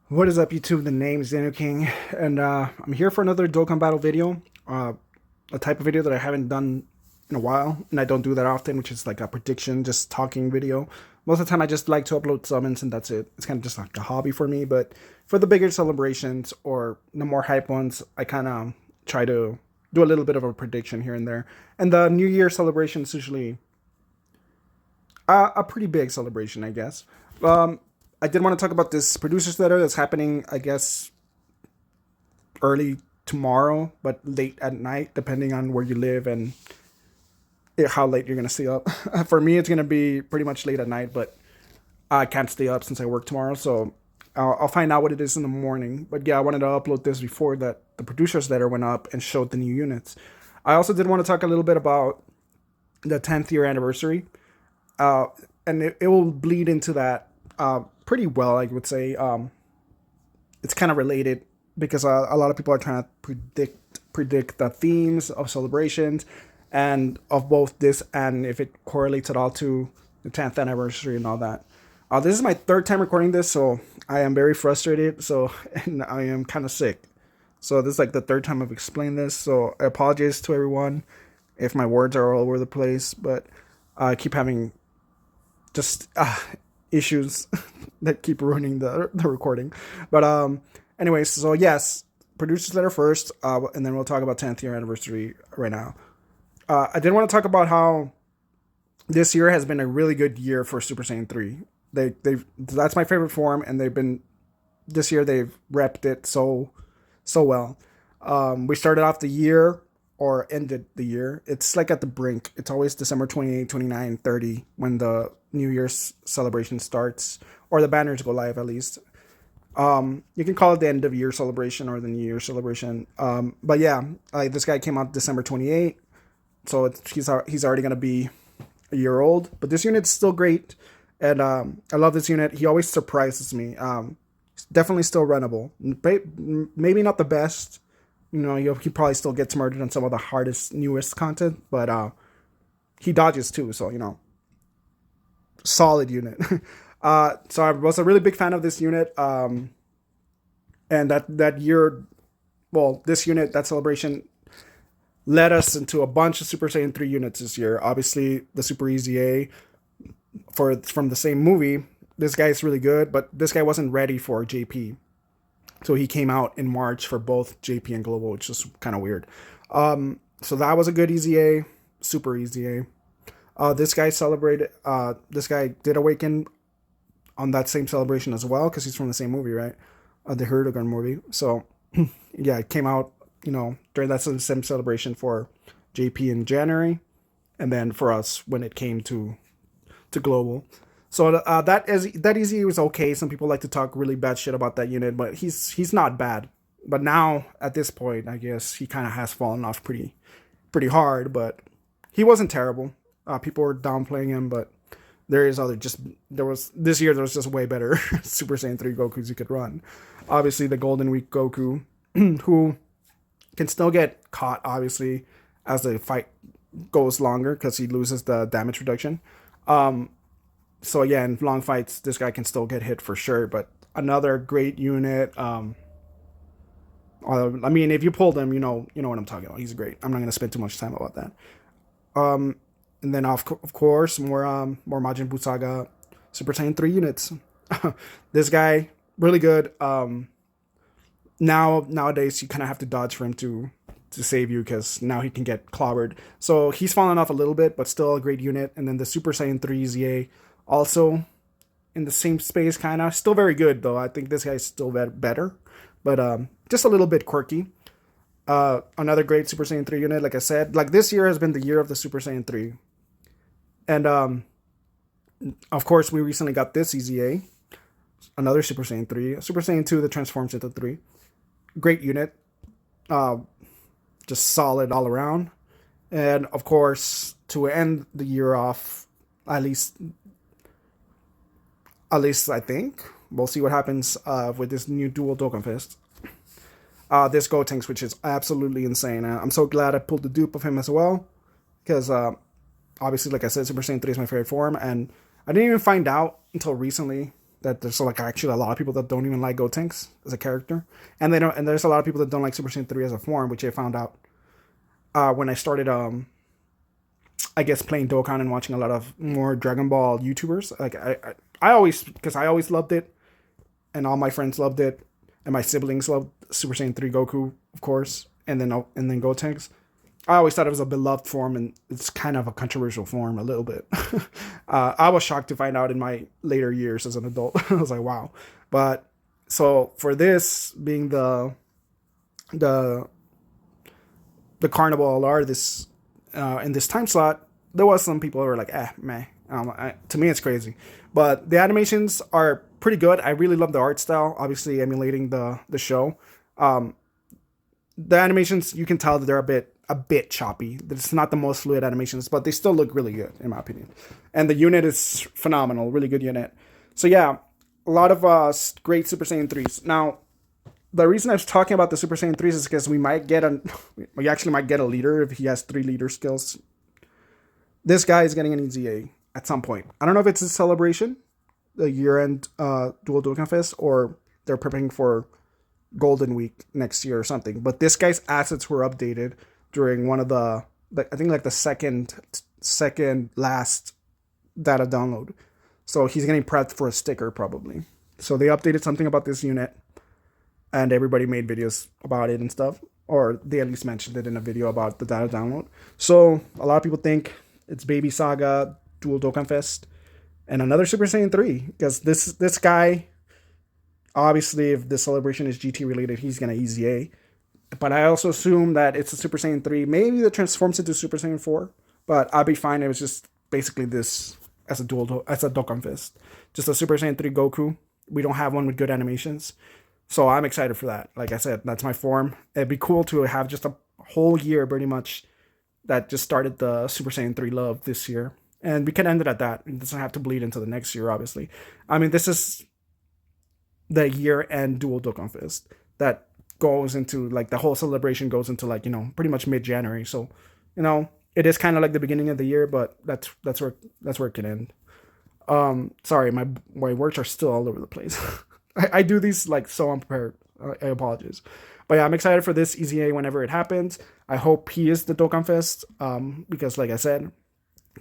What is up, YouTube? The name is Daniel King, and I'm here for another Dokkan battle video. A type of video that I haven't done in a while, and I don't do that often, which is like a prediction, just talking video. Most of the time, I just like to upload summons, and that's it. It's kind of just like a hobby for me. But for the bigger celebrations or the more hype ones, I kind of try to do a little bit of a prediction here and there. And the New Year celebration is usually a pretty big celebration, I guess. Um, I did want to talk about this producer's letter that's happening, I guess, early tomorrow, but late at night, depending on where you live and how late you're going to stay up. For me, it's going to be pretty much late at night, but I can't stay up since I work tomorrow, so I'll find out what it is in the morning. But yeah, I wanted to upload this before that the producer's letter went up and showed the new units. I also did want to talk a little bit about the 10th year anniversary, uh, and it will bleed into that pretty well, I would say. It's kind of related because a lot of people are trying to predict the themes of celebrations and of both this and if it correlates at all to the 10th anniversary and all that. This is my third time recording this, so I am very frustrated. So and I am kind of sick. So this is like the third time I've explained this. So I apologize to everyone if my words are all over the place, but I keep having just issues that keep ruining the recording. But anyways, so yes, producers letter first, and then we'll talk about 10th year anniversary right now. I did want to talk about how this year has been a really good year for Super Saiyan 3. They've that's my favorite form, and they've been this year they've repped it so well. We started off the year or ended the year. It's like at the brink. It's always December 28, 29, 30 when the New Year's celebration starts, or the banners go live at least. You can call it the end of year celebration or the New Year celebration. But yeah, like this guy came out December 28, so he's already gonna be a year old. But this unit's still great, and I love this unit. He always surprises me. Definitely still runnable. Maybe not the best. You know, he probably still gets murdered on some of the hardest, newest content, but he dodges too. So solid unit. So I was a really big fan of this unit. And that year, well, this unit, that celebration led us into a bunch of Super Saiyan 3 units this year. Obviously, the Super Easy A from the same movie. This guy is really good, but this guy wasn't ready for JP. So he came out in March for both JP and Global, which is kind of weird. So that was a good Easy A, Super Easy A. This guy celebrated. This guy did awaken on that same celebration as well because he's from the same movie, right? The Dokkan movie. So yeah, it came out, during that same celebration for JP in January, and then for us when it came to Global. So that Easy was okay. Some people like to talk really bad shit about that unit, but he's not bad. But now at this point, I guess he kind of has fallen off pretty hard. But he wasn't terrible. People were downplaying him, but there was this year there was just way better Super Saiyan 3 Gokus you could run. Obviously the Golden Week Goku, who can still get caught obviously as the fight goes longer because he loses the damage reduction. So yeah, in long fights this guy can still get hit for sure. But another great unit. I mean, if you pulled him, you know what I'm talking about. He's great. I'm not gonna spend too much time about that. And then of course more Majin Buu Saga Super Saiyan 3 units. This guy really good. Nowadays you kind of have to dodge for him to save you because now he can get clobbered. So he's fallen off a little bit, but still a great unit. And then the Super Saiyan 3 ZA also in the same space, kind of still very good though. I think this guy's still better, but just a little bit quirky. Another great Super Saiyan 3 unit, like I said. Like this year has been the year of the Super Saiyan 3. And of course, we recently got this EZA, another Super Saiyan 3, Super Saiyan 2 that transforms into 3. Great unit, just solid all around. And of course, to end the year off, at least I think we'll see what happens with this new dual Dokkanfest. This Gotenks, which is absolutely insane. I'm so glad I pulled the dupe of him as well, because obviously, like I said, Super Saiyan 3 is my favorite form, and I didn't even find out until recently that there's like actually a lot of people that don't even like Gotenks as a character, and they don't. And there's a lot of people that don't like Super Saiyan 3 as a form, which I found out when I started, I guess, playing Dokkan and watching a lot of more Dragon Ball YouTubers. Like I always, because I always loved it, and all my friends loved it, and my siblings loved Super Saiyan 3 Goku, of course, and then Gotenks. I always thought it was a beloved form, and it's kind of a controversial form a little bit. I was shocked to find out in my later years as an adult. I was like, wow. But so for this being the Carnival LR this in this time slot, there was some people who were like, meh. To me, it's crazy. But the animations are pretty good. I really love the art style, obviously emulating the show. The animations, you can tell that they're a bit choppy. It's not the most fluid animations, but they still look really good, in my opinion. And the unit is phenomenal, really good unit. So yeah, a lot of great Super Saiyan 3s. Now, the reason I was talking about the Super Saiyan 3s is because we actually might get a leader if he has 3 leader skills. This guy is getting an EZA at some point. I don't know if it's a celebration, the year-end Dual Dokkanfest, or they're preparing for Golden Week next year or something. But this guy's assets were updated during one of the I think like the second last data download. So he's getting prepped for a sticker probably. So they updated something about this unit, and everybody made videos about it and stuff, or they at least mentioned it in a video about the data download. So a lot of people think it's Baby Saga, Dual Dokkanfest, and another Super Saiyan 3, because this guy, obviously, if the celebration is GT related, he's gonna EZA. But I also assume that it's a Super Saiyan 3. Maybe that transforms into Super Saiyan 4. But I'll be fine. It was just basically this as a Dokkanfest. Just a Super Saiyan 3 Goku. We don't have one with good animations. So I'm excited for that. Like I said, that's my form. It'd be cool to have just a whole year pretty much that just started the Super Saiyan 3 love this year. And we can end it at that. It doesn't have to bleed into the next year, obviously. I mean, this is the year-end Dual Dokkanfest that goes into, like, the whole celebration goes into, like, pretty much mid-January. So, it is kind of like the beginning of the year, but that's where it can end. Sorry, my words are still all over the place. I do these like so unprepared. I apologize. But yeah, I'm excited for this EZA whenever it happens. I hope he is the Dokkanfest, because like I said,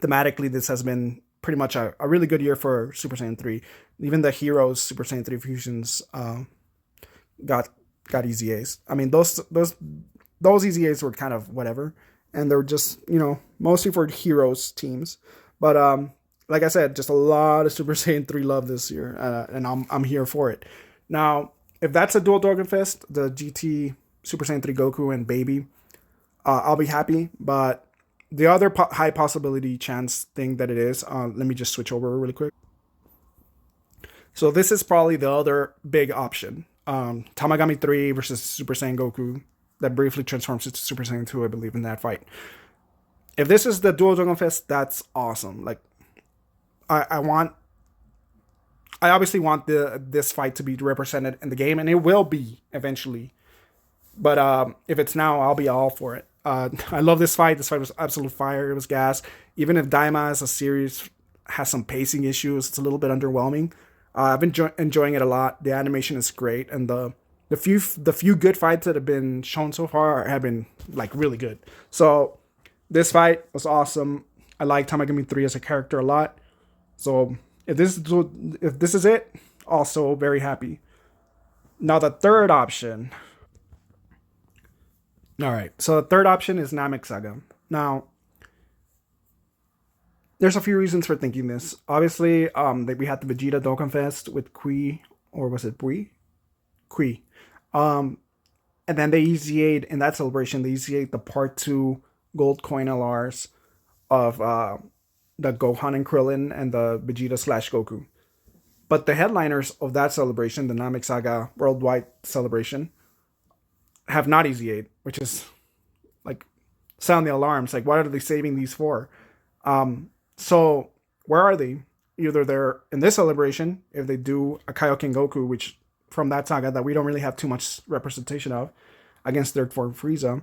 thematically this has been pretty much a really good year for Super Saiyan 3. Even the Heroes Super Saiyan 3 fusions got EZAs. I mean, those EZAs were kind of whatever, and they're just, mostly for Heroes teams. But like I said, just a lot of Super Saiyan 3 love this year, and I'm here for it. Now, if that's a Dual Dokkanfest, the GT Super Saiyan 3 Goku and Baby, I'll be happy. But the other high possibility chance thing that it is, let me just switch over really quick. So this is probably the other big option. Tamagami 3 versus Super Saiyan Goku that briefly transforms into Super Saiyan 2, I believe, in that fight. If this is the Dual Dokkanfest, that's awesome. Like, I obviously want this fight to be represented in the game, and it will be eventually. But if it's now, I'll be all for it. I love this fight. This fight was absolute fire. It was gas. Even if Daima as a series has some pacing issues, it's a little bit underwhelming. I've been enjoying it a lot. The animation is great, and the few good fights that have been shown so far have been like really good. So this fight was awesome. I like Tamagami 3 as a character a lot. So if this is it, also very happy. Now the third option. All right, so the third option is Namek Saga. Now, there's a few reasons for thinking this. Obviously, we had the Vegeta Dokkanfest with Kui, or was it Bui? Kui. And then they EZA'd, in that celebration, they EZA'd the Part 2 Gold Coin LRs of the Gohan and Krillin and the Vegeta/Goku. But the headliners of that celebration, the Namek Saga Worldwide Celebration, have not EZA'd, which is like sound the alarms. Like, what are they saving these for? So where are they? Either they're in this celebration, if they do a Kaioken Goku, which from that saga that we don't really have too much representation of, against third form Frieza.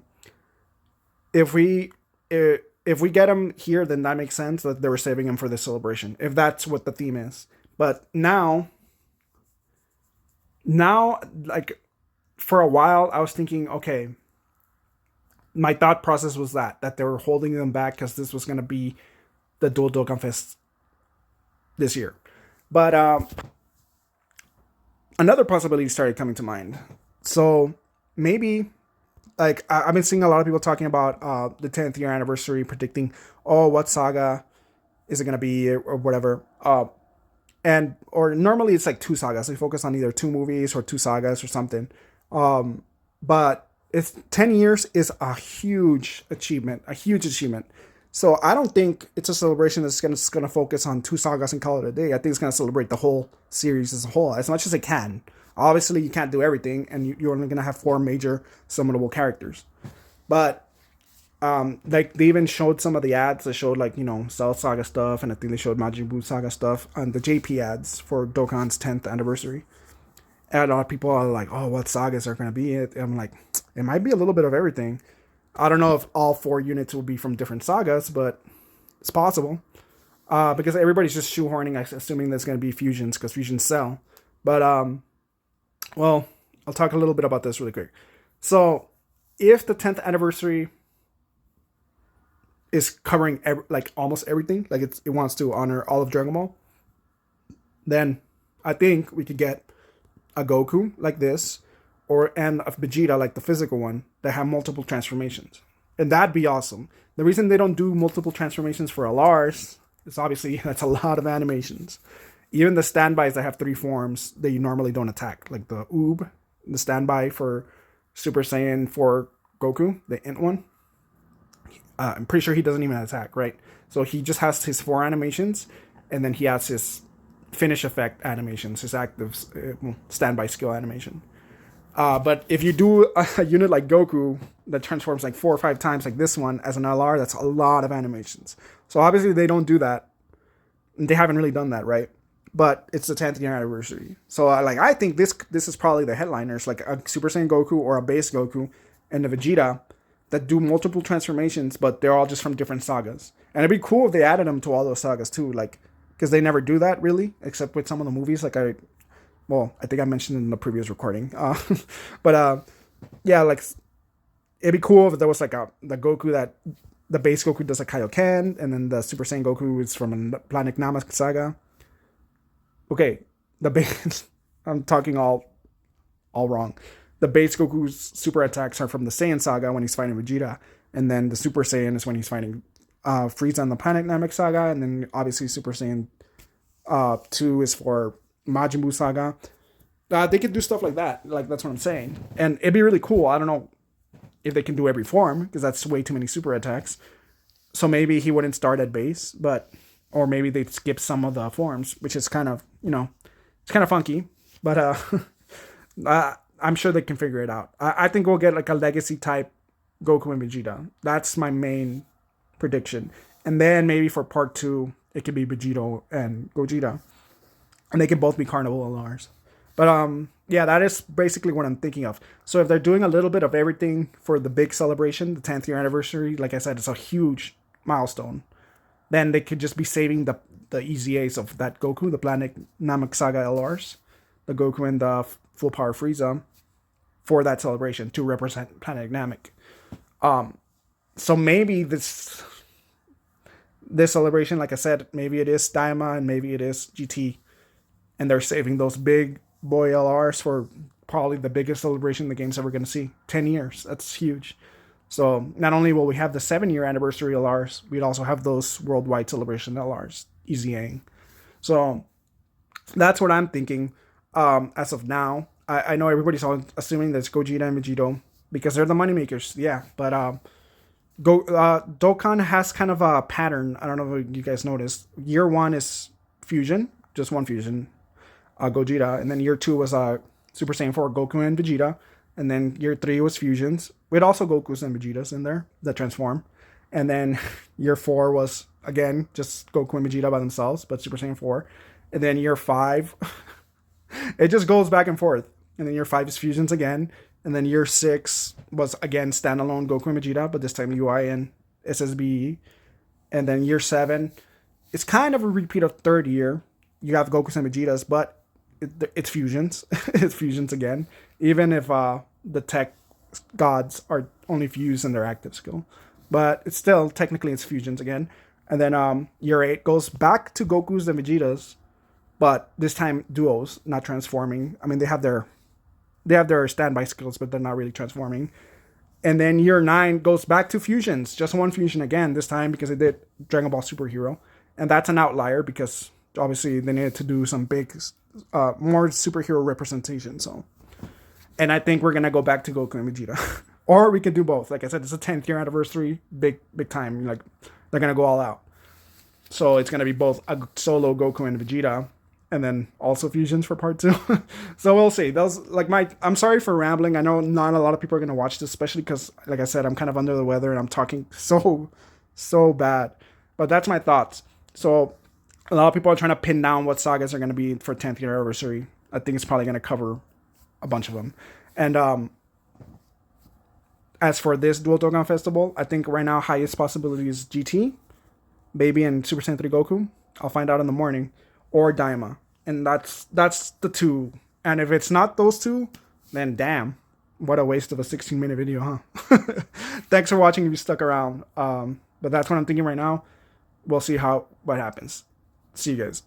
If we get him here, then that makes sense that they were saving him for this celebration, if that's what the theme is. But now, Now, like, for a while, I was thinking, okay, my thought process was that they were holding them back because this was going to be the dual DOKKANFEST this year. But another possibility started coming to mind. So maybe, like, I've been seeing a lot of people talking about the 10th year anniversary, predicting, oh, what saga is it going to be, or whatever. Or normally it's like two sagas. They focus on either two movies or two sagas or something. But it's 10 years is a huge achievement, a huge achievement. So I don't think it's a celebration that's gonna focus on two sagas and call it a day. I think it's gonna celebrate the whole series as a whole, as much as it can. Obviously, you can't do everything, and you're only gonna have four major summonable characters. But like they even showed some of the ads that showed, like, Cell Saga stuff, and I think they showed Majin Buu Saga stuff on the JP ads for Dokkan's 10th anniversary. And a lot of people are like, "Oh, what sagas are going to be it?" I'm like, it might be a little bit of everything. I don't know if all four units will be from different sagas, but it's possible. Because everybody's just shoehorning, assuming there's going to be fusions because fusions sell. But well, I'll talk a little bit about this really quick. So, if the 10th anniversary is covering like almost everything, like it wants to honor all of Dragon Ball, then I think we could get a Goku like this, and a Vegeta like the physical one that have multiple transformations, and that'd be awesome. The reason they don't do multiple transformations for LRs is obviously that's a lot of animations. Even the standbys that have three forms, they normally don't attack, like the Oob, the standby for Super Saiyan 4 Goku, the Int one. I'm pretty sure he doesn't even attack, right? So he just has his four animations, and then he has his finish effect animations, his active standby skill animation. But if you do a unit like Goku that transforms like 4 or 5 times, like this one, as an LR, that's a lot of animations. So obviously they don't do that. They haven't really done that, right? But it's the 10th year anniversary. So I think this is probably the headliners, like a Super Saiyan Goku or a base Goku and a Vegeta that do multiple transformations, but they're all just from different sagas. And it'd be cool if they added them to all those sagas too, like, because they never do that really, except with some of the movies. Like I think I mentioned in the previous recording. Yeah, like it'd be cool if there was like the Goku that the base Goku does a Kaioken, and then the Super Saiyan Goku is from a Planet Namek saga. Okay, the base. I'm talking all wrong. The base Goku's super attacks are from the Saiyan saga when he's fighting Vegeta, and then the Super Saiyan is when he's fighting Frieza in the Planet Namek saga, and then obviously Super Saiyan 2 is for Majin Buu saga. They could do stuff like that. Like, that's what I'm saying. And it'd be really cool. I don't know if they can do every form, because that's way too many super attacks. So maybe he wouldn't start at base, or maybe they'd skip some of the forms, which is kind of, it's kind of funky. But I'm sure they can figure it out. I think we'll get like a legacy type Goku and Vegeta. That's my main prediction. And then maybe for part 2, it could be Vegito and Gogeta. And they can both be Carnival LRs. But yeah, that is basically what I'm thinking of. So if they're doing a little bit of everything for the big celebration, the 10th year anniversary, like I said, it's a huge milestone. Then they could just be saving the EZAs of that Goku, the Planet Namek Saga LRs, the Goku and the Full Power Frieza, for that celebration to represent Planet Namek. So maybe this celebration, like I said, maybe it is Daima and maybe it is GT, and they're saving those big boy LRs for probably the biggest celebration the game's ever going to see. 10 years, that's huge. So not only will we have the 7-year anniversary LRs, we'd also have those worldwide celebration LRs, EZAing. So that's what I'm thinking as of now. I know everybody's all assuming that it's Gogeta and Vegito because they're the moneymakers, yeah. But Dokkan has kind of a pattern. I don't know if you guys noticed. Year 1 is fusion, just one fusion, Gogeta, and then year 2 was Super Saiyan 4 Goku and Vegeta, and then year 3 was fusions with also Gokus and Vegetas in there that transform, and then year 4 was again just Goku and Vegeta by themselves, but Super Saiyan 4, and then year 5, it just goes back and forth, and then year 5 is fusions again, and then year 6 was again standalone Goku and Vegeta, but this time UI and SSBE, and then year 7, it's kind of a repeat of third year. You have Gokus and Vegetas, but it's fusions. It's fusions again. Even if the tech gods are only fused in their active skill, but it's still technically it's fusions again. And then year 8 goes back to Goku's and Vegeta's, but this time duos, not transforming. I mean, they have their standby skills, but they're not really transforming. And then year 9 goes back to fusions, just one fusion again this time because they did Dragon Ball Superhero, and that's an outlier because obviously they needed to do some big, more superhero representation. So, and I think we're gonna go back to Goku and Vegeta, or we could do both. Like I said, it's a 10th year anniversary, big time. Like they're gonna go all out. So it's gonna be both a solo Goku and Vegeta, and then also fusions for part 2. So we'll see. Those like I'm sorry for rambling. I know not a lot of people are gonna watch this, especially because, like I said, I'm kind of under the weather and I'm talking so bad. But that's my thoughts. So a lot of people are trying to pin down what sagas are gonna be for 10th year anniversary. I think it's probably gonna cover a bunch of them. And as for this Dual Dokkan Festival, I think right now highest possibility is GT, Baby, and Super Saiyan 3 Goku. I'll find out in the morning. Or Daima. And that's the 2. And if it's not those 2, then damn, what a waste of a 16-minute video, huh? Thanks for watching if you stuck around. But that's what I'm thinking right now. We'll see what happens. See you guys.